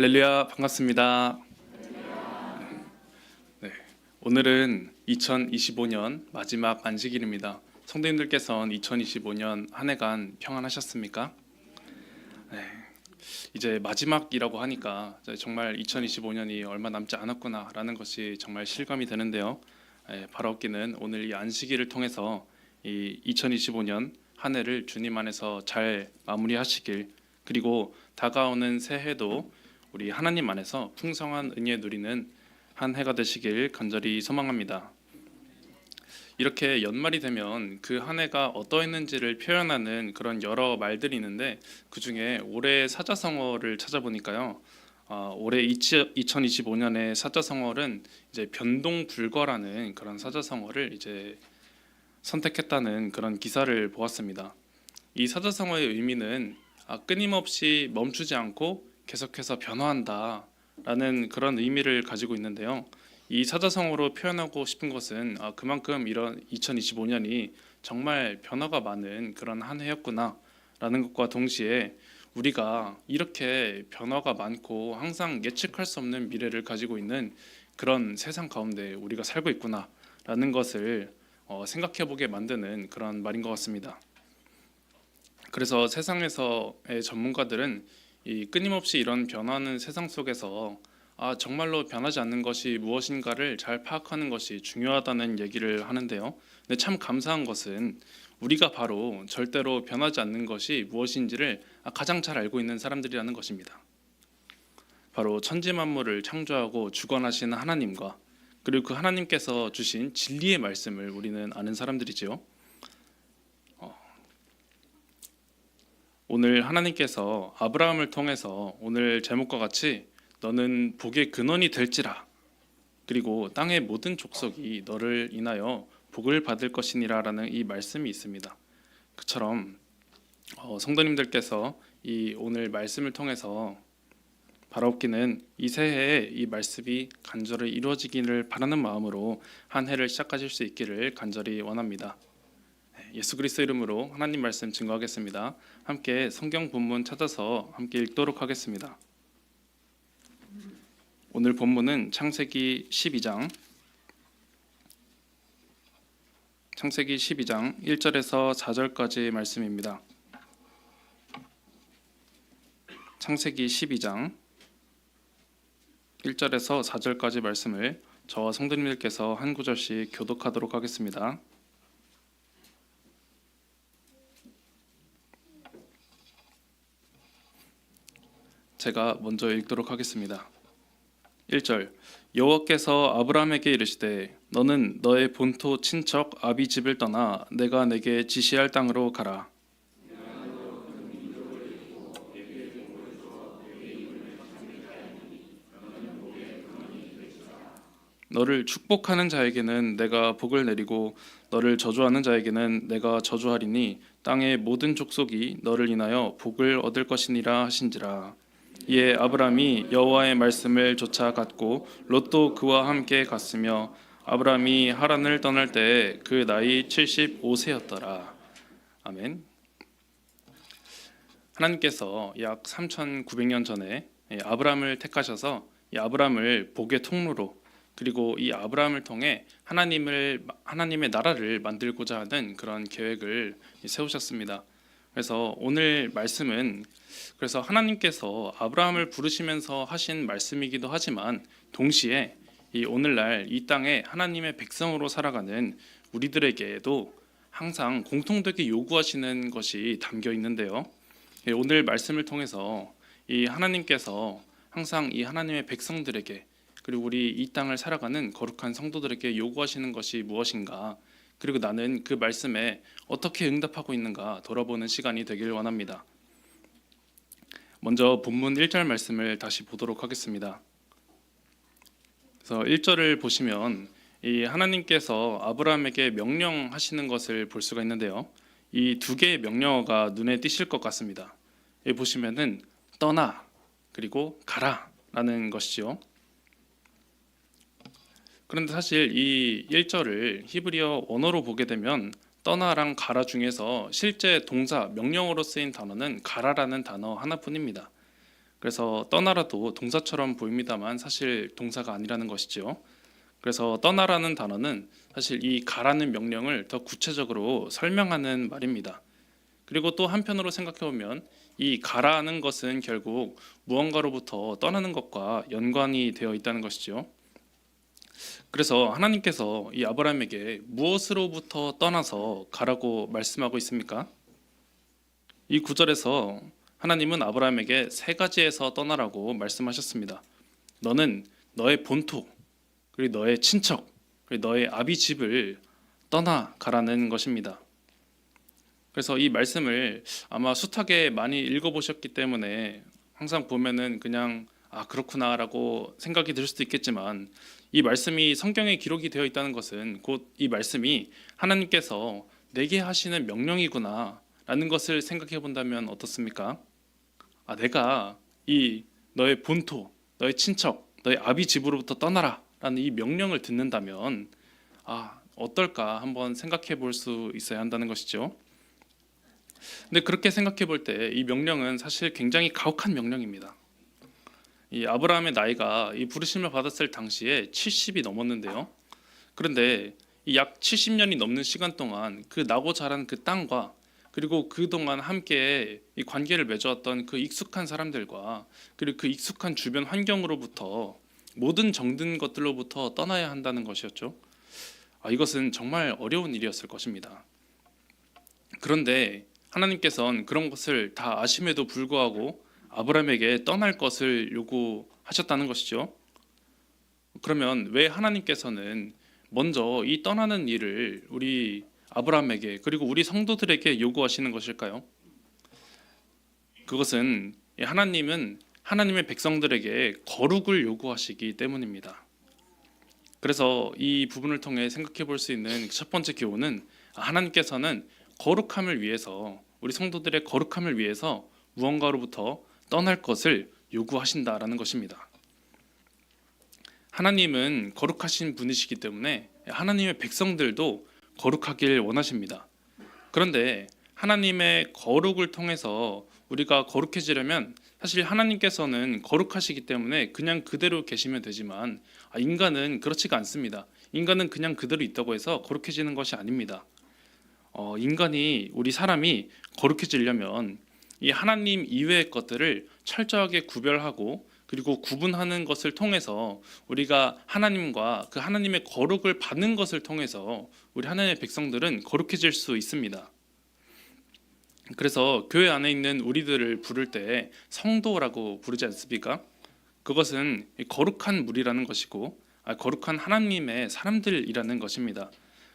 할렐루야, 반갑습니다. 네, 오늘은 2025년 마지막 안식일입니다. 성도님들께서는 2025년 한 해간 평안하셨습니까? 네, 이제 마지막이라고 하니까 정말 2025년이 얼마 남지 않았구나라는 것이 정말 실감이 되는데요. 바라옵기는 오늘 이 안식일을 통해서 이 2025년 한 해를 주님 안에서 잘 마무리하시길, 그리고 다가오는 새해도 우리 하나님 안에서 풍성한 은혜 누리는 한 해가 되시길 간절히 소망합니다. 이렇게 연말이 되면 그 한 해가 어떠했는지를 표현하는 그런 여러 말들이 있는데, 그 중에 올해 사자성어를 찾아보니까요, 올해 2025년의 사자성어는 이제 변동불거라는 그런 사자성어를 이제 선택했다는 그런 기사를 보았습니다. 이 사자성어의 의미는 끊임없이 멈추지 않고 계속해서 변화한다 라는 그런 의미를 가지고 있는데요. 이 사자성어로 표현하고 싶은 것은 그만큼 이런 2025년이 정말 변화가 많은 그런 한 해였구나 라는 것과 동시에, 우리가 이렇게 변화가 많고 항상 예측할 수 없는 미래를 가지고 있는 그런 세상 가운데 우리가 살고 있구나 라는 것을 생각해 보게 만드는 그런 말인 것 같습니다. 그래서 세상에서의 전문가들은 이 끊임없이 이런 변화하는 세상 속에서 정말로 변하지 않는 것이 무엇인가를 잘 파악하는 것이 중요하다는 얘기를 하는데요. 근데 참 감사한 것은 우리가 바로 절대로 변하지 않는 것이 무엇인지를 가장 잘 알고 있는 사람들이라는 것입니다. 바로 천지만물을 창조하고 주관하시는 하나님과, 그리고 그 하나님께서 주신 진리의 말씀을 우리는 아는 사람들이지요. 오늘 하나님께서 아브라함을 통해서 오늘 제목과 같이 너는 복의 근원이 될지라, 그리고 땅의 모든 족속이 너를 인하여 복을 받을 것이니라 라는 이 말씀이 있습니다. 그처럼 성도님들께서 이 오늘 말씀을 통해서 바라옵기는 이 새해에 이 말씀이 간절히 이루어지기를 바라는 마음으로 한 해를 시작하실 수 있기를 간절히 원합니다. 예수 그리스도 이름으로 하나님 말씀 증거하겠습니다. 함께 성경 본문 찾아서 함께 읽도록 하겠습니다. 오늘 본문은 창세기 12장 1절에서 4절까지 말씀입니다. 창세기 12장 1절에서 4절까지 말씀을 저와 성도님들께서 한 구절씩 교독하도록 하겠습니다. 제가 먼저 읽도록 하겠습니다. 1절. 여호와께서 아브라함에게 이르시되 너는 너의 본토 친척 아비 집을 떠나 내가 내게 지시할 땅으로 가라. 너를 축복하는 자에게는 내가 복을 내리고 너를 저주하는 자에게는 내가 저주하리니 땅의 모든 족속이 너를 인하여 복을 얻을 것이니라 하신지라. 이에 아브라함이 여호와의 말씀을 쫓아갔고 롯도 그와 함께 갔으며 아브라함이 하란을 떠날 때에 그 나이 75세였더라. 아멘. 하나님께서 약 3,900년 전에 아브라함을 택하셔서 이 아브라함을 복의 통로로, 그리고 이 아브라함을 통해 하나님의 나라를 만들고자 하는 그런 계획을 세우셨습니다. 그래서 오늘 말씀은 그래서 하나님께서 아브라함을 부르시면서 하신 말씀이기도 하지만, 동시에 이 오늘날 이 땅에 하나님의 백성으로 살아가는 우리들에게도 항상 공통되게 요구하시는 것이 담겨 있는데요. 오늘 말씀을 통해서 이 하나님께서 항상 이 하나님의 백성들에게, 그리고 우리 이 땅을 살아가는 거룩한 성도들에게 요구하시는 것이 무엇인가, 그리고 나는 그 말씀에 어떻게 응답하고 있는가 돌아보는 시간이 되길 원합니다. 먼저 본문 1절 말씀을 다시 보도록 하겠습니다. 그래서 1절을 보시면 이 하나님께서 아브라함에게 명령하시는 것을 볼 수가 있는데요. 이 두 개의 명령어가 눈에 띄실 것 같습니다. 여기 보시면은 떠나 그리고 가라라는 것이죠. 그런데 사실 이 1절을 히브리어 원어로 보게 되면 떠나랑 가라 중에서 실제 동사 명령어로 쓰인 단어는 가라라는 단어 하나뿐입니다. 그래서 떠나라도 동사처럼 보입니다만 사실 동사가 아니라는 것이죠. 그래서 떠나라는 단어는 사실 이 가라는 명령을 더 구체적으로 설명하는 말입니다. 그리고 또 한편으로 생각해 보면 이 가라는 것은 결국 무언가로부터 떠나는 것과 연관이 되어 있다는 것이죠. 그래서 하나님께서 이 아브라함에게 무엇으로부터 떠나서 가라고 말씀하고 있습니까? 이 구절에서 하나님은 아브라함에게 세 가지에서 떠나라고 말씀하셨습니다. 너는 너의 본토, 그리고 너의 친척, 그리고 너의 아비 집을 떠나가라는 것입니다. 그래서 이 말씀을 아마 숱하게 많이 읽어보셨기 때문에 항상 보면은 그냥 그렇구나라고 생각이 들 수도 있겠지만, 이 말씀이 성경에 기록이 되어 있다는 것은 곧 이 말씀이 하나님께서 내게 하시는 명령이구나 라는 것을 생각해 본다면 어떻습니까? 내가 이 너의 본토, 너의 친척, 너의 아비 집으로부터 떠나라 라는 이 명령을 듣는다면 어떨까 한번 생각해 볼 수 있어야 한다는 것이죠. 근데 그렇게 생각해 볼 때 이 명령은 사실 굉장히 가혹한 명령입니다. 이 아브라함의 나이가 이 부르심을 받았을 당시에 70이 넘었는데요. 그런데 이 약 70년이 넘는 시간 동안 그 나고 자란 그 땅과, 그리고 그동안 함께 이 관계를 맺어왔던 그 익숙한 사람들과, 그리고 그 익숙한 주변 환경으로부터, 모든 정든 것들로부터 떠나야 한다는 것이었죠. 이것은 정말 어려운 일이었을 것입니다. 그런데 하나님께서는 그런 것을 다 아심에도 불구하고 아브라함에게 떠날 것을 요구하셨다는 것이죠. 그러면 왜 하나님께서는 먼저 이 떠나는 일을 우리 아브라함에게, 그리고 우리 성도들에게 요구하시는 것일까요? 그것은 하나님은 하나님의 백성들에게 거룩을 요구하시기 때문입니다. 그래서 이 부분을 통해 생각해 볼 수 있는 첫 번째 교훈은, 하나님께서는 거룩함을 위해서, 우리 성도들의 거룩함을 위해서 무언가로부터 떠날 것을 요구하신다라는 것입니다. 하나님은 거룩하신 분이시기 때문에 하나님의 백성들도 거룩하길 원하십니다. 그런데 하나님의 거룩을 통해서 우리가 거룩해지려면 사실 하나님께서는 거룩하시기 때문에 그냥 그대로 계시면 되지만, 인간은 그렇지가 않습니다. 인간은 그냥 그대로 있다고 해서 거룩해지는 것이 아닙니다. 인간이, 우리 사람이 거룩해지려면 이 하나님 이외의 것들을 철저하게 구별하고, 그리고 구분하는 것을 통해서 우리가 하나님과 그 하나님의 거룩을 받는 것을 통해서 우리 하나님의 백성들은 거룩해질 수 있습니다. 그래서 교회 안에 있는 우리들을 부를 때 성도라고 부르지 않습니까? 그것은 거룩한 무리라는 것이고, 거룩한 하나님의 사람들이라는 것입니다.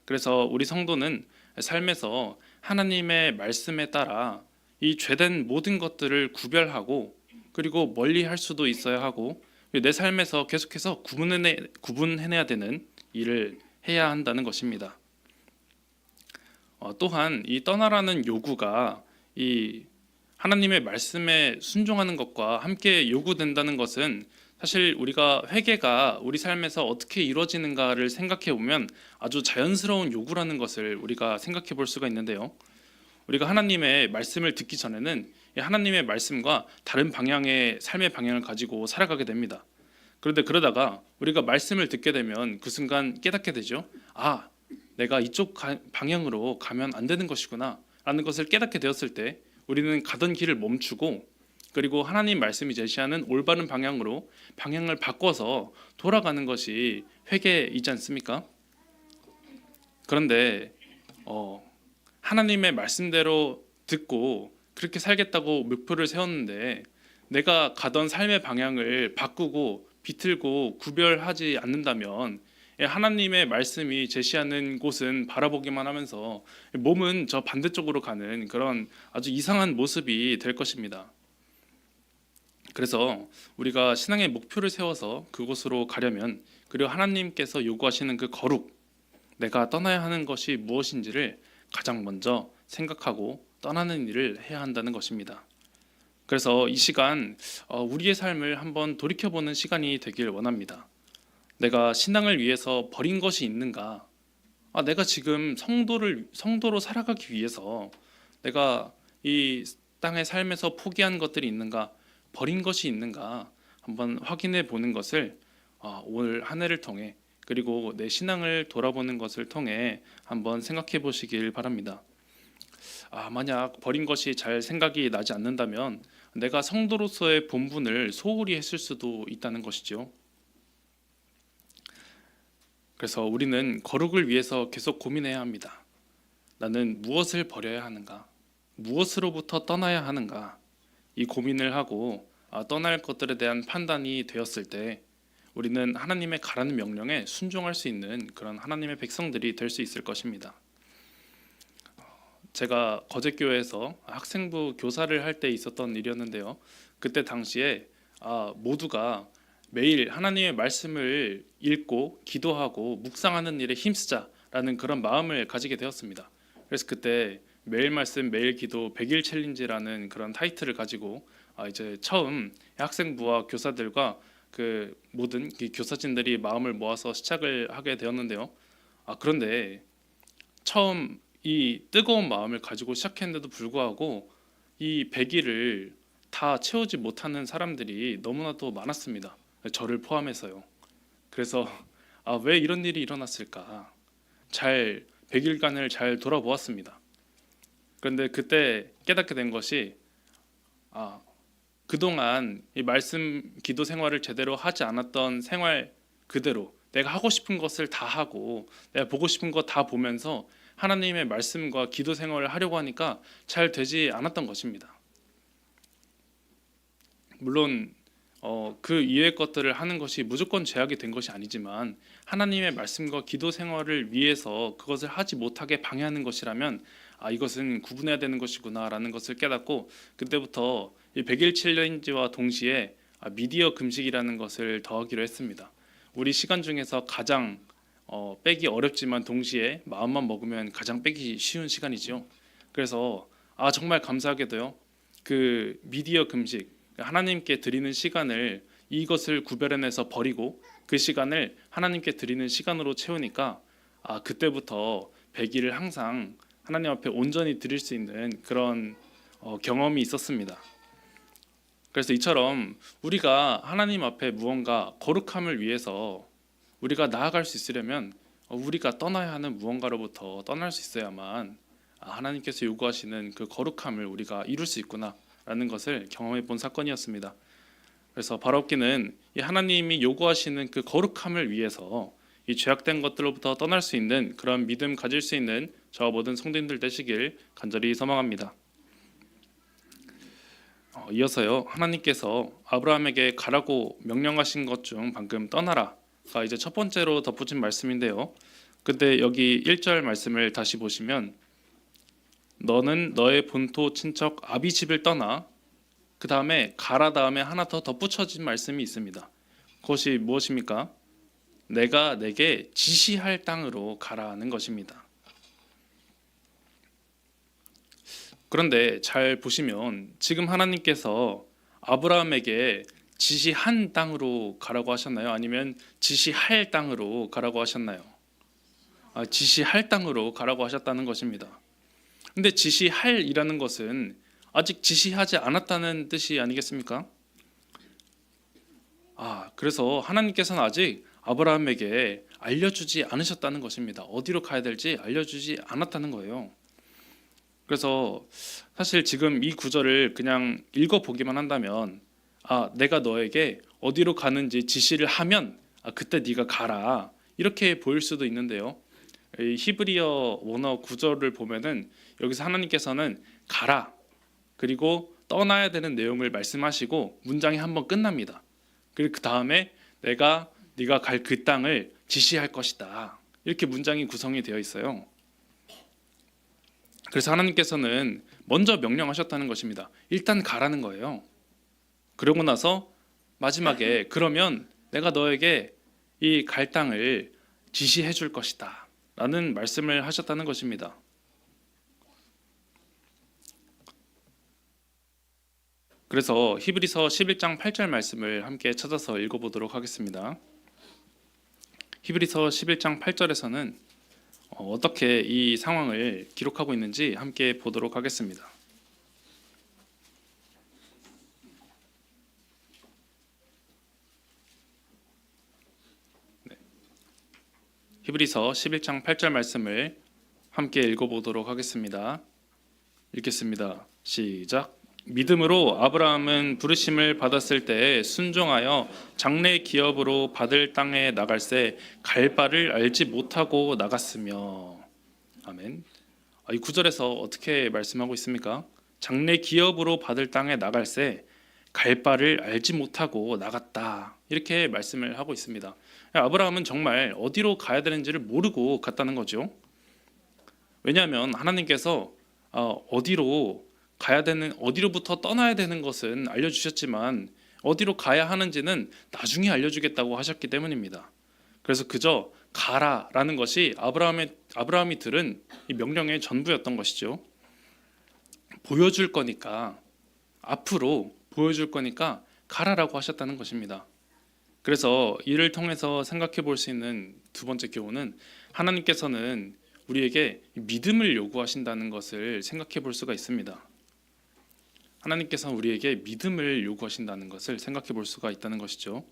그래서 우리 성도는 삶에서 하나님의 말씀에 따라 이 죄된 모든 것들을 구별하고, 그리고 멀리할 수도 있어야 하고, 내 삶에서 계속해서 구분해내야 되는 일을 해야 한다는 것입니다. 또한 이 떠나라는 요구가 이 하나님의 말씀에 순종하는 것과 함께 요구된다는 것은, 사실 우리가 회개가 우리 삶에서 어떻게 이루어지는가를 생각해 보면 아주 자연스러운 요구라는 것을 우리가 생각해 볼 수가 있는데요. 우리가 하나님의 말씀을 듣기 전에는 하나님의 말씀과 다른 방향의 삶의 방향을 가지고 살아가게 됩니다. 그런데 그러다가 우리가 말씀을 듣게 되면 그 순간 깨닫게 되죠. 내가 이쪽 방향으로 가면 안 되는 것이구나 라는 것을 깨닫게 되었을 때 우리는 가던 길을 멈추고, 그리고 하나님 말씀이 제시하는 올바른 방향으로 방향을 바꿔서 돌아가는 것이 회개이지 않습니까? 그런데 하나님의 말씀대로 듣고 그렇게 살겠다고 목표를 세웠는데, 내가 가던 삶의 방향을 바꾸고 비틀고 구별하지 않는다면 하나님의 말씀이 제시하는 곳은 바라보기만 하면서 몸은 저 반대쪽으로 가는 그런 아주 이상한 모습이 될 것입니다. 그래서 우리가 신앙의 목표를 세워서 그곳으로 가려면, 그리고 하나님께서 요구하시는 그 거룩, 내가 떠나야 하는 것이 무엇인지를 가장 먼저 생각하고 떠나는 일을 해야 한다는 것입니다. 그래서 이 시간 우리의 삶을 한번 돌이켜보는 시간이 되길 원합니다. 내가 신앙을 위해서 버린 것이 있는가? 내가 지금 성도로 살아가기 위해서 내가 이 땅의 삶에서 포기한 것들이 있는가? 버린 것이 있는가 한번 확인해 보는 것을 올 한 해를 통해, 그리고 내 신앙을 돌아보는 것을 통해 한번 생각해 보시길 바랍니다. 만약 버린 것이 잘 생각이 나지 않는다면 내가 성도로서의 본분을 소홀히 했을 수도 있다는 것이죠. 그래서 우리는 거룩을 위해서 계속 고민해야 합니다. 나는 무엇을 버려야 하는가? 무엇으로부터 떠나야 하는가? 이 고민을 하고 떠날 것들에 대한 판단이 되었을 때 우리는 하나님의 가라는 명령에 순종할 수 있는 그런 하나님의 백성들이 될 수 있을 것입니다. 제가 거제교회에서 학생부 교사를 할 때 있었던 일이었는데요. 그때 당시에 모두가 매일 하나님의 말씀을 읽고 기도하고 묵상하는 일에 힘쓰자라는 그런 마음을 가지게 되었습니다. 그래서 그때 매일 말씀 매일 기도 100일 챌린지라는 그런 타이틀을 가지고 이제 처음 학생부와 교사들과 그 모든 교사진들이 마음을 모아서 시작을 하게 되었는데요. 그런데 처음 이 뜨거운 마음을 가지고 시작했는데도 불구하고 이 100일을 다 채우지 못하는 사람들이 너무나도 많았습니다. 저를 포함해서요. 그래서 왜 이런 일이 일어났을까? 100일간을 잘 돌아보았습니다. 그런데 그때 깨닫게 된 것이 그동안 이 말씀 기도 생활을 제대로 하지 않았던 생활 그대로 내가 하고 싶은 것을 다 하고 내가 보고 싶은 거 다 보면서 하나님의 말씀과 기도 생활을 하려고 하니까 잘 되지 않았던 것입니다. 물론 그 이외의 것들을 하는 것이 무조건 제약이 된 것이 아니지만 하나님의 말씀과 기도 생활을 위해서 그것을 하지 못하게 방해하는 것이라면 이것은 구분해야 되는 것이구나라는 것을 깨닫고 그때부터 이 100일 챌린지와 동시에 미디어 금식이라는 것을 더하기로 했습니다. 우리 시간 중에서 가장 빼기 어렵지만 동시에 마음만 먹으면 가장 빼기 쉬운 시간이지요. 그래서 정말 감사하게도요. 그 미디어 금식, 하나님께 드리는 시간을 이것을 구별해내서 버리고 그 시간을 하나님께 드리는 시간으로 채우니까 그때부터 100일을 항상 하나님 앞에 온전히 드릴 수 있는 그런 경험이 있었습니다. 그래서 이처럼 우리가 하나님 앞에 무언가 거룩함을 위해서 우리가 나아갈 수 있으려면 우리가 떠나야 하는 무언가로부터 떠날 수 있어야만 하나님께서 요구하시는 그 거룩함을 우리가 이룰 수 있구나라는 것을 경험해 본 사건이었습니다. 그래서 바로업기는 이 하나님이 요구하시는 그 거룩함을 위해서 이 죄악된 것들로부터 떠날 수 있는 그런 믿음 가질 수 있는 저와 모든 성도님들 되시길 간절히 소망합니다. 이어서요, 하나님께서 아브라함에게 가라고 명령하신 것 중 방금 떠나라가 이제 첫 번째로 덧붙인 말씀인데요. 근데 여기 1절 말씀을 다시 보시면 너는 너의 본토 친척 아비 집을 떠나, 그 다음에 가라 다음에 하나 더 덧붙여진 말씀이 있습니다. 그것이 무엇입니까? 내가 내게 지시할 땅으로 가라는 것입니다. 그런데 잘 보시면 지금 하나님께서 아브라함에게 지시한 땅으로 가라고 하셨나요? 아니면 지시할 땅으로 가라고 하셨나요? 지시할 땅으로 가라고 하셨다는 것입니다. 근데 지시할이라는 것은 아직 지시하지 않았다는 뜻이 아니겠습니까? 그래서 하나님께서는 아직 아브라함에게 알려주지 않으셨다는 것입니다. 어디로 가야 될지 알려주지 않았다는 거예요. 그래서 사실 지금 이 구절을 그냥 읽어보기만 한다면 내가 너에게 어디로 가는지 지시를 하면 그때 네가 가라 이렇게 보일 수도 있는데요. 이 히브리어 원어 구절을 보면은 여기서 하나님께서는 가라 그리고 떠나야 되는 내용을 말씀하시고 문장이 한번 끝납니다. 그리고 그 다음에 네가 갈 그 땅을 지시할 것이다 이렇게 문장이 구성이 되어 있어요. 그래서 하나님께서는 먼저 명령하셨다는 것입니다. 일단 가라는 거예요. 그러고 나서 마지막에 그러면 내가 너에게 이 갈 땅을 지시해 줄 것이다 라는 말씀을 하셨다는 것입니다. 그래서 히브리서 11장 8절 말씀을 함께 찾아서 읽어보도록 하겠습니다. 히브리서 11장 8절에서는 어떻게 이 상황을 기록하고 있는지 함께 보도록 하겠습니다. 히브리서 11장 8절 말씀을 함께 읽어보도록 하겠습니다. 읽겠습니다. 시작. 믿음으로 아브라함은 부르심을 받았을 때에 순종하여 장래 기업으로 받을 땅에 나갈새 갈 바를 알지 못하고 나갔으며. 아멘. 이 구절에서 어떻게 말씀하고 있습니까? 장래 기업으로 받을 땅에 나갈새 갈 바를 알지 못하고 나갔다, 이렇게 말씀을 하고 있습니다. 아브라함은 정말 어디로 가야 되는지를 모르고 갔다는 거죠. 왜냐하면 하나님께서 어디로 가야 되는, 어디로부터 떠나야 되는 것은 알려주셨지만 어디로 가야 하는지는 나중에 알려주겠다고 하셨기 때문입니다. 그래서 그저 가라라는 것이 아브라함이 들은 이 명령의 전부였던 것이죠. 보여줄 거니까, 앞으로 보여줄 거니까 가라라고 하셨다는 것입니다. 그래서 이를 통해서 생각해 볼 수 있는 두 번째 교훈은, 하나님께서는 우리에게 믿음을 요구하신다는 것을 생각해 볼 수가 있습니다. 하나님께서는 우리에게 믿음을 요구하신다는 것을 생각해 볼 수가 있다는 것이죠.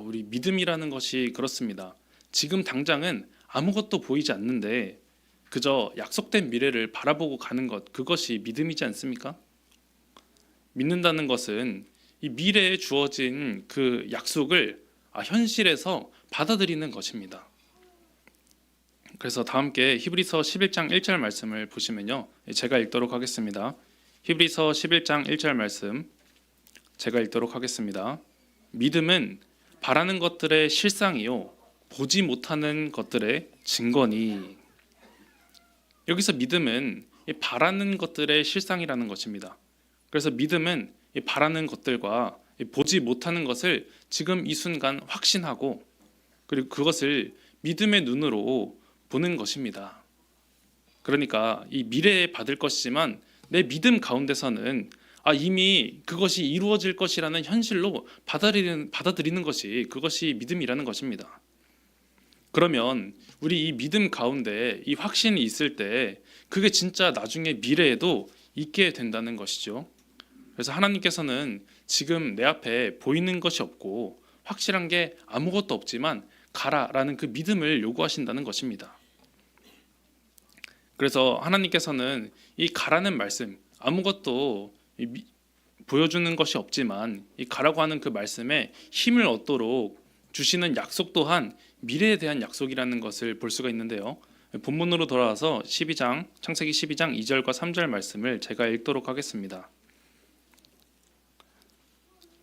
우리 믿음이라는 것이 그렇습니다. 지금 당장은 아무것도 보이지 않는데 그저 약속된 미래를 바라보고 가는 것, 그것이 믿음이지 않습니까? 믿는다는 것은 이 미래에 주어진 그 약속을 현실에서 받아들이는 것입니다. 그래서 다 함께 히브리서 11장 1절 말씀을 보시면요, 제가 읽도록 하겠습니다. 히브리서 11장 1절 말씀 제가 읽도록 하겠습니다. 믿음은 바라는 것들의 실상이요 보지 못하는 것들의 증거니. 여기서 믿음은 바라는 것들의 실상이라는 것입니다. 그래서 믿음은 바라는 것들과 보지 못하는 것을 지금 이 순간 확신하고, 그리고 그것을 믿음의 눈으로 보는 것입니다. 그러니까 이 미래에 받을 것이지만 내 믿음 가운데서는 이미 그것이 이루어질 것이라는 현실로 받아들이는 것이, 그것이 믿음이라는 것입니다. 그러면 우리 이 믿음 가운데 이 확신이 있을 때 그게 진짜 나중에 미래에도 있게 된다는 것이죠. 그래서 하나님께서는 지금 내 앞에 보이는 것이 없고 확실한 게 아무것도 없지만 가라라는 그 믿음을 요구하신다는 것입니다. 그래서 하나님께서는 이 가라는 말씀, 아무것도 보여주는 것이 없지만 이 가라고 하는 그 말씀에 힘을 얻도록 주시는 약속 또한 미래에 대한 약속이라는 것을 볼 수가 있는데요. 본문으로 돌아와서 창세기 12장 2절과 3절 말씀을 제가 읽도록 하겠습니다.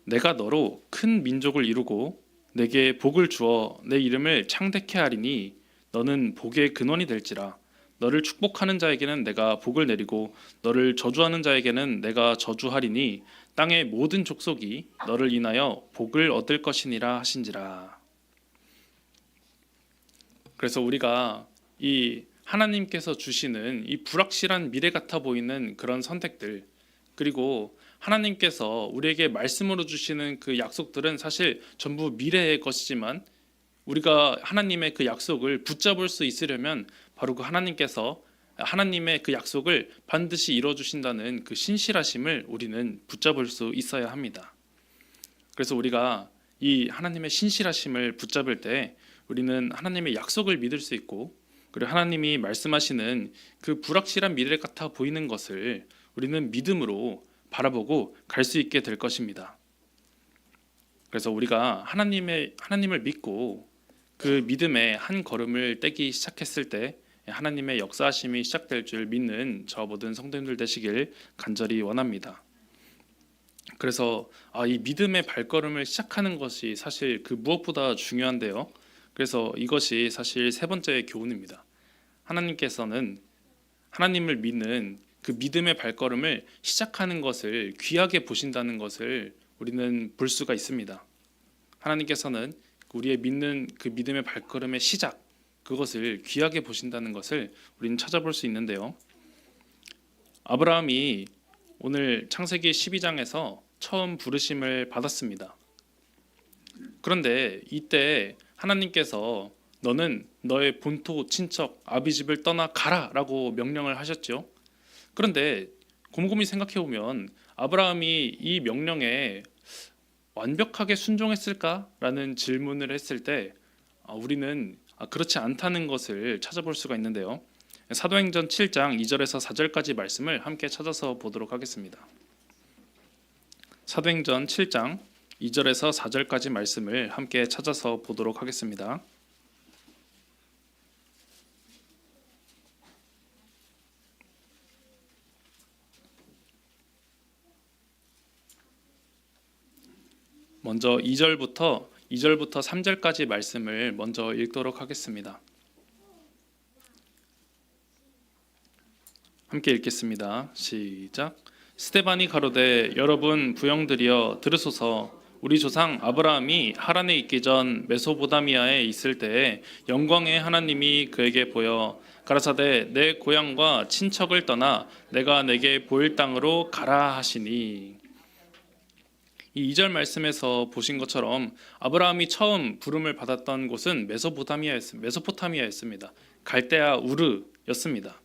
내가 너로 큰 민족을 이루고 내게 복을 주어 내 이름을 창대케 하리니 너는 복의 근원이 될지라. 너를 축복하는 자에게는 내가 복을 내리고 너를 저주하는 자에게는 내가 저주하리니 땅의 모든 족속이 너를 인하여 복을 얻을 것이니라 하신지라. 그래서 우리가 이 하나님께서 주시는 이 불확실한 미래 같아 보이는 그런 선택들, 그리고 하나님께서 우리에게 말씀으로 주시는 그 약속들은 사실 전부 미래의 것이지만 우리가 하나님의 그 약속을 붙잡을 수 있으려면 바로 그 하나님께서 하나님의 그 약속을 반드시 이루어주신다는 그 신실하심을 우리는 붙잡을 수 있어야 합니다. 그래서 우리가 이 하나님의 신실하심을 붙잡을 때 우리는 하나님의 약속을 믿을 수 있고, 그리고 하나님이 말씀하시는 그 불확실한 미래 같아 보이는 것을 우리는 믿음으로 바라보고 갈 수 있게 될 것입니다. 그래서 우리가 하나님을 믿고 그 믿음의 한 걸음을 떼기 시작했을 때 하나님의 역사하심이 시작될 줄 믿는 저 모든 성도님들 되시길 간절히 원합니다. 그래서 이 믿음의 발걸음을 시작하는 것이 사실 그 무엇보다 중요한데요. 그래서 이것이 사실 세 번째 교훈입니다. 하나님께서는 하나님을 믿는 그 믿음의 발걸음을 시작하는 것을 귀하게 보신다는 것을 우리는 볼 수가 있습니다. 하나님께서는 우리의 믿는 그 믿음의 발걸음의 시작, 그것을 귀하게 보신다는 것을 우리는 찾아볼 수 있는데요. 아브라함이 오늘 창세기 12장에서 처음 부르심을 받았습니다. 그런데 이때 하나님께서 너는 너의 본토 친척 아비 집을 떠나 가라라고 명령을 하셨죠. 그런데 곰곰이 생각해 보면 아브라함이 이 명령에 완벽하게 순종했을까라는 질문을 했을 때 우리는 그렇지 않다는 것을 찾아볼 수가 있는데요. 사도행전 7장 2절에서 4절까지 말씀을 함께 찾아서 보도록 하겠습니다. 사도행전 7장 2절에서 4절까지 말씀을 함께 찾아서 보도록 하겠습니다. 먼저 2절부터 3절까지 말씀을 먼저 읽도록 하겠습니다. 함께 읽겠습니다. 시작. 스데반이 가로되 여러분 부형들이여 들으소서. 우리 조상 아브라함이 하란에 있기 전 메소보다미아에 있을 때에 영광의 하나님이 그에게 보여 가라사대 내 고향과 친척을 떠나 내가 내게 보일 땅으로 가라 하시니. 이 2절 말씀에서 보신 것처럼 아브라함이 처음 부름을 받았던 곳은 메소포타미아였습니다. 갈대아 우르였습니다.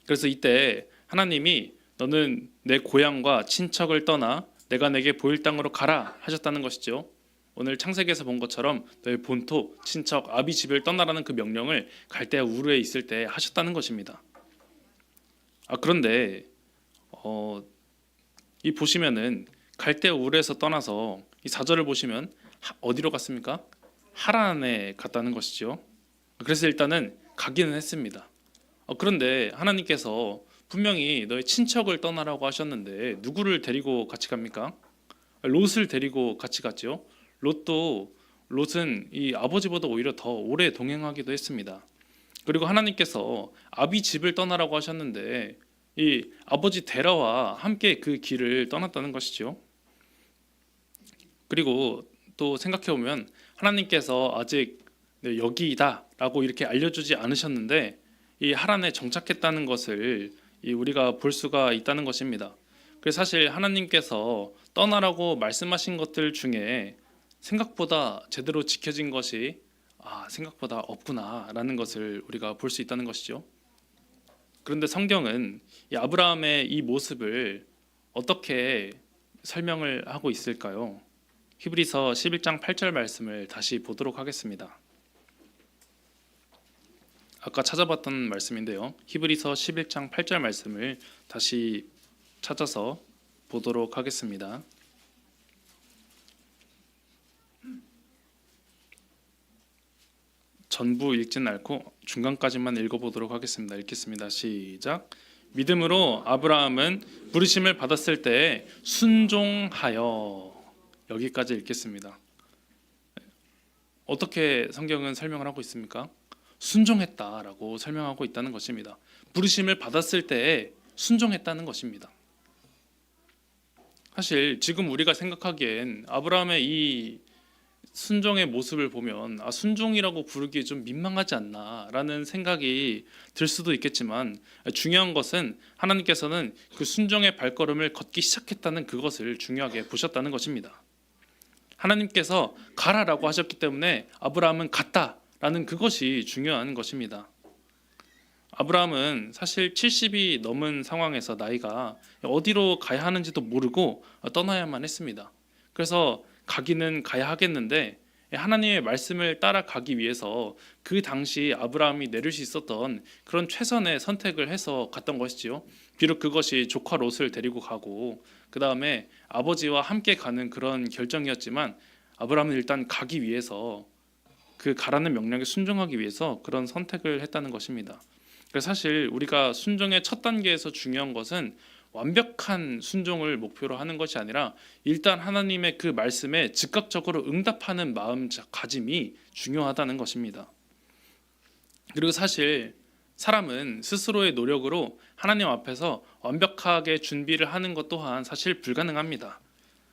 그래서 이때 하나님이 너는 내 고향과 친척을 떠나 내가 내게 보일 땅으로 가라 하셨다는 것이죠. 오늘 창세기에서 본 것처럼 너의 본토, 친척, 아비 집을 떠나라는 그 명령을 갈대아 우르에 있을 때 하셨다는 것입니다. 그런데 이 보시면은 갈대아 우르에서 떠나서 이 4절을 보시면 어디로 갔습니까? 하란에 갔다는 것이죠. 그래서 일단은 가기는 했습니다. 그런데 하나님께서 분명히 너의 친척을 떠나라고 하셨는데 누구를 데리고 같이 갑니까? 롯을 데리고 같이 갔죠. 롯은 이 아버지보다 오히려 더 오래 동행하기도 했습니다. 그리고 하나님께서 아비 집을 떠나라고 하셨는데 이 아버지 데라와 함께 그 길을 떠났다는 것이죠. 그리고 또 생각해보면 하나님께서 아직 여기다라고 이렇게 알려주지 않으셨는데 이 하란에 정착했다는 것을 우리가 볼 수가 있다는 것입니다. 그래서 사실 하나님께서 떠나라고 말씀하신 것들 중에 생각보다 제대로 지켜진 것이 생각보다 없구나라는 것을 우리가 볼 수 있다는 것이죠. 그런데 성경은 이 아브라함의 이 모습을 어떻게 설명을 하고 있을까요? 히브리서 11장 8절 말씀을 다시 보도록 하겠습니다. 아까 찾아봤던 말씀인데요. 히브리서 11장 8절 말씀을 다시 찾아서 보도록 하겠습니다. 전부 읽지는 않고 중간까지만 읽어보도록 하겠습니다. 읽겠습니다. 시작. 믿음으로 아브라함은 부르심을 받았을 때에 순종하여. 여기까지 읽겠습니다. 어떻게 성경은 설명을 하고 있습니까? 순종했다라고 설명하고 있다는 것입니다. 부르심을 받았을 때에 순종했다는 것입니다. 사실 지금 우리가 생각하기엔 아브라함의 이 순종의 모습을 보면 순종이라고 부르기 좀 민망하지 않나라는 생각이 들 수도 있겠지만 중요한 것은 하나님께서는 그 순종의 발걸음을 걷기 시작했다는 그것을 중요하게 보셨다는 것입니다. 하나님께서 가라라고 하셨기 때문에 아브라함은 갔다라는 그것이 중요한 것입니다. 아브라함은 사실 70이 넘은 상황에서 나이가 어디로 가야 하는지도 모르고 떠나야만 했습니다. 그래서 가기는 가야 하겠는데 하나님의 말씀을 따라가기 위해서 그 당시 아브라함이 내릴 수 있었던 그런 최선의 선택을 해서 갔던 것이지요. 비록 그것이 조카 롯을 데리고 가고 그 다음에 아버지와 함께 가는 그런 결정이었지만 아브라함은 일단 가기 위해서 그 가라는 명령에 순종하기 위해서 그런 선택을 했다는 것입니다. 그래서 사실 우리가 순종의 첫 단계에서 중요한 것은 완벽한 순종을 목표로 하는 것이 아니라 일단 하나님의 그 말씀에 즉각적으로 응답하는 마음가짐이 중요하다는 것입니다. 그리고 사실 사람은 스스로의 노력으로 하나님 앞에서 완벽하게 준비를 하는 것 또한 사실 불가능합니다.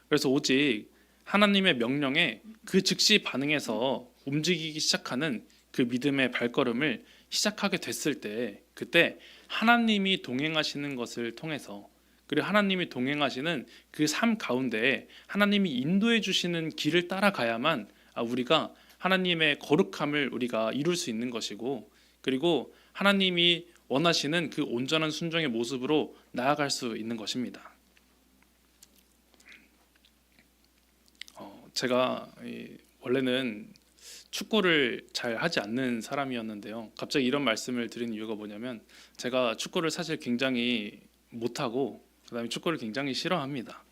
그래서 오직 하나님의 명령에 그 즉시 반응해서 움직이기 시작하는 그 믿음의 발걸음을 시작하게 됐을 때 그때 하나님이 동행하시는 것을 통해서 그리고 하나님이 동행하시는 그 삶 가운데 하나님이 인도해 주시는 길을 따라가야만 우리가 하나님의 거룩함을 우리가 이룰 수 있는 것이고 그리고 하나님이 원하시는 그 온전한 순종의 모습으로 나아갈 수 있는 것입니다. 제가 원래는 축구를 잘 하지 않는 사람이었는데요. 갑자기 이런 말씀을 드린 이유가 뭐냐면 제가 축구를 사실 굉장히 못하고 그다음에 축구를 굉장히 싫어합니다.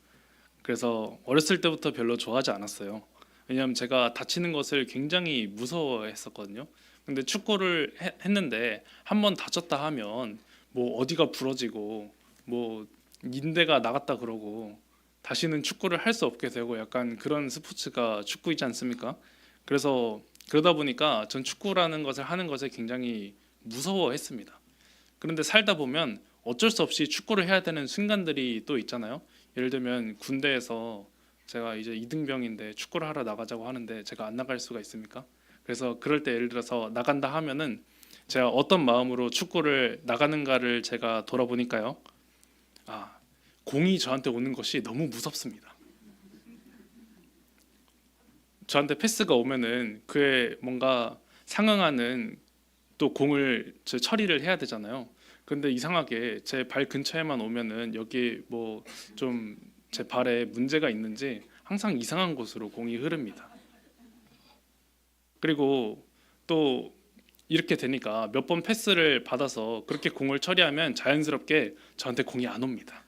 그래서 어렸을 때부터 별로 좋아하지 않았어요. 왜냐하면 제가 다치는 것을 굉장히 무서워했었거든요. 근데 축구를 했는데 한 번 다쳤다 하면 뭐 어디가 부러지고 뭐 인대가 나갔다 그러고 다시는 축구를 할 수 없게 되고 약간 그런 스포츠가 축구이지 않습니까? 그래서 그러다 보니까 전 축구라는 것을 하는 것에 굉장히 무서워했습니다. 그런데 살다 보면 어쩔 수 없이 축구를 해야 되는 순간들이 또 있잖아요. 예를 들면 군대에서 제가 이제 이등병인데 축구를 하러 나가자고 하는데 제가 안 나갈 수가 있습니까? 그래서 그럴 때 예를 들어서 나간다 하면은 제가 어떤 마음으로 축구를 나가는가를 제가 돌아보니까요. 아, 공이 저한테 오는 것이 너무 무섭습니다. 저한테 패스가 오면은 그에 뭔가 상응하는 또 공을 처리를 해야 되잖아요. 근데 이상하게 제 발 근처에만 오면은 여기 뭐 좀 제 발에 문제가 있는지 항상 이상한 곳으로 공이 흐릅니다. 그리고 또 이렇게 되니까 몇 번 패스를 받아서 그렇게 공을 처리하면 자연스럽게 저한테 공이 안 옵니다.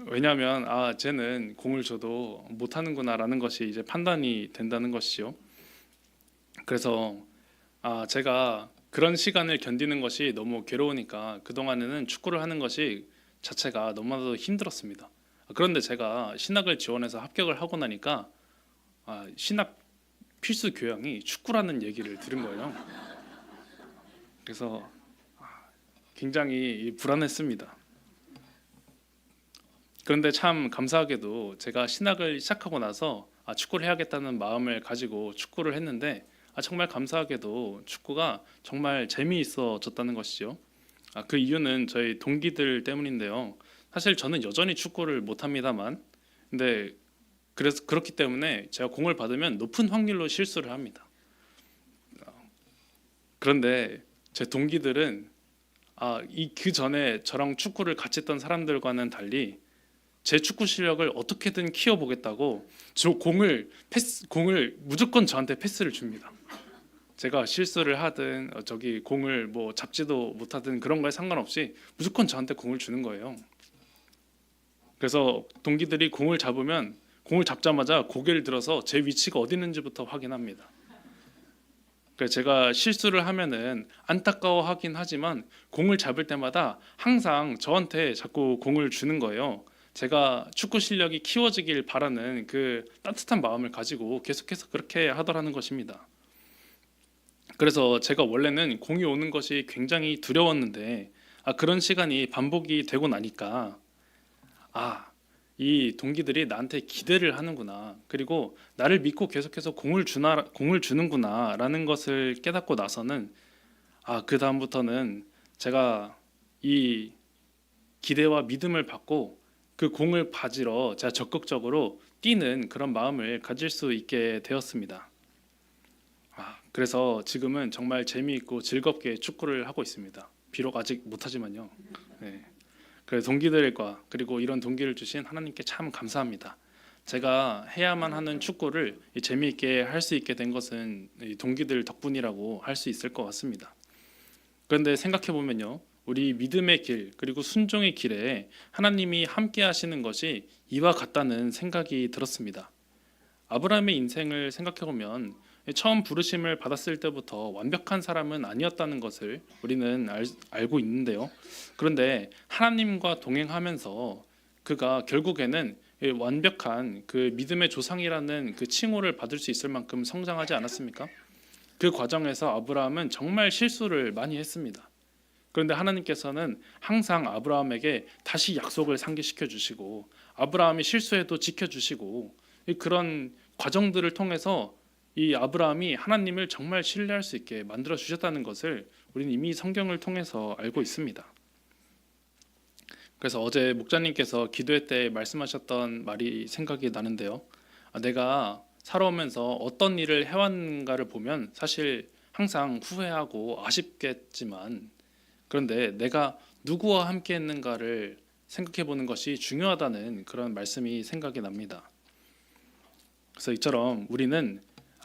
왜냐하면 아 쟤는 공을 줘도 못하는구나라는 것이 이제 판단이 된다는 것이죠. 그래서 아 제가 그런 시간을 견디는 것이 너무 괴로우니까 그동안에는 축구를 하는 것이 자체가 너무나도 힘들었습니다. 그런데 제가 신학을 지원해서 합격을 하고 나니까 신학 필수 교양이 축구라는 얘기를 들은 거예요. 그래서 굉장히 불안했습니다. 그런데 참 감사하게도 제가 신학을 시작하고 나서 축구를 해야겠다는 마음을 가지고 축구를 했는데 정말 감사하게도 축구가 정말 재미있어졌다는 것이죠. 그 이유는 저희 동기들 때문인데요. 사실 저는 여전히 축구를 못합니다만, 근데 그래서 그렇기 때문에 제가 공을 받으면 높은 확률로 실수를 합니다. 그런데 제 동기들은 이 그 전에 저랑 축구를 같이 했던 사람들과는 달리 제 축구 실력을 어떻게든 키워보겠다고 공을 무조건 저한테 패스를 줍니다. 제가 실수를 하든 저기 공을 뭐 잡지도 못하든 그런 거에 상관없이 무조건 저한테 공을 주는 거예요. 그래서 동기들이 공을 잡으면 공을 잡자마자 고개를 들어서 제 위치가 어디 있는지부터 확인합니다. 그래서 제가 실수를 하면은 안타까워하긴 하지만 공을 잡을 때마다 항상 저한테 자꾸 공을 주는 거예요. 제가 축구 실력이 키워지길 바라는 그 따뜻한 마음을 가지고 계속해서 그렇게 하더라는 것입니다. 그래서 제가 원래는 공이 오는 것이 굉장히 두려웠는데 그런 시간이 반복이 되고 나니까 이 동기들이 나한테 기대를 하는구나. 그리고 나를 믿고 계속해서 공을 주는구나라는 것을 깨닫고 나서는 그 다음부터는 제가 이 기대와 믿음을 받고 그 공을 받으러 제가 적극적으로 뛰는 그런 마음을 가질 수 있게 되었습니다. 그래서 지금은 정말 재미있고 즐겁게 축구를 하고 있습니다. 비록 아직 못하지만요. 네. 그래서 동기들과 그리고 이런 동기를 주신 하나님께 참 감사합니다. 제가 해야만 하는 축구를 재미있게 할 수 있게 된 것은 이 동기들 덕분이라고 할 수 있을 것 같습니다. 그런데 생각해 보면요, 우리 믿음의 길 그리고 순종의 길에 하나님이 함께 하시는 것이 이와 같다는 생각이 들었습니다. 아브라함의 인생을 생각해 보면 처음 부르심을 받았을 때부터 완벽한 사람은 아니었다는 것을 우리는 알고 있는데요. 그런데 하나님과 동행하면서 그가 결국에는 완벽한 그 믿음의 조상이라는 그 칭호를 받을 수 있을 만큼 성장하지 않았습니까? 그 과정에서 아브라함은 정말 실수를 많이 했습니다. 그런데 하나님께서는 항상 아브라함에게 다시 약속을 상기시켜 주시고 아브라함이 실수해도 지켜주시고 그런 과정들을 통해서 이 아브라함이 하나님을 정말 신뢰할 수 있게 만들어 주셨다는 것을 우리는 이미 성경을 통해서 알고 있습니다. 그래서 어제 목자님께서 기도회 때 말씀하셨던 말이 생각이 나는데요. 내가 살아오면서 어떤 일을 해왔는가를 보면 사실 항상 후회하고 아쉽겠지만 그런데 내가 누구와 함께 했는가를 생각해 보는 것이 중요하다는 그런 말씀이 생각이 납니다. 그래서 이처럼 우리는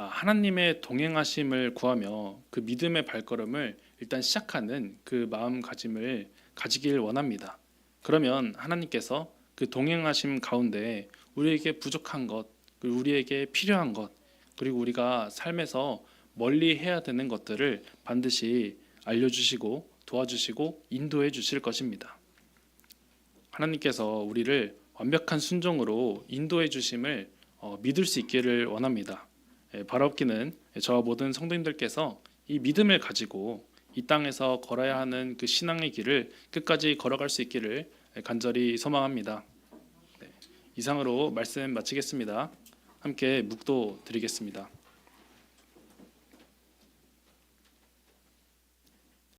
하나님의 동행하심을 구하며 그 믿음의 발걸음을 일단 시작하는 그 마음가짐을 가지길 원합니다. 그러면 하나님께서 그 동행하심 가운데 우리에게 부족한 것, 그리고 우리에게 필요한 것, 그리고 우리가 삶에서 멀리 해야 되는 것들을 반드시 알려주시고 도와주시고 인도해 주실 것입니다. 하나님께서 우리를 완벽한 순종으로 인도해 주심을 믿을 수 있기를 원합니다. 바라옵기는 저와 모든 성도님들께서 이 믿음을 가지고 이 땅에서 걸어야 하는 그 신앙의 길을 끝까지 걸어갈 수 있기를 간절히 소망합니다. 이상으로 말씀 마치겠습니다. 함께 묵도 드리겠습니다.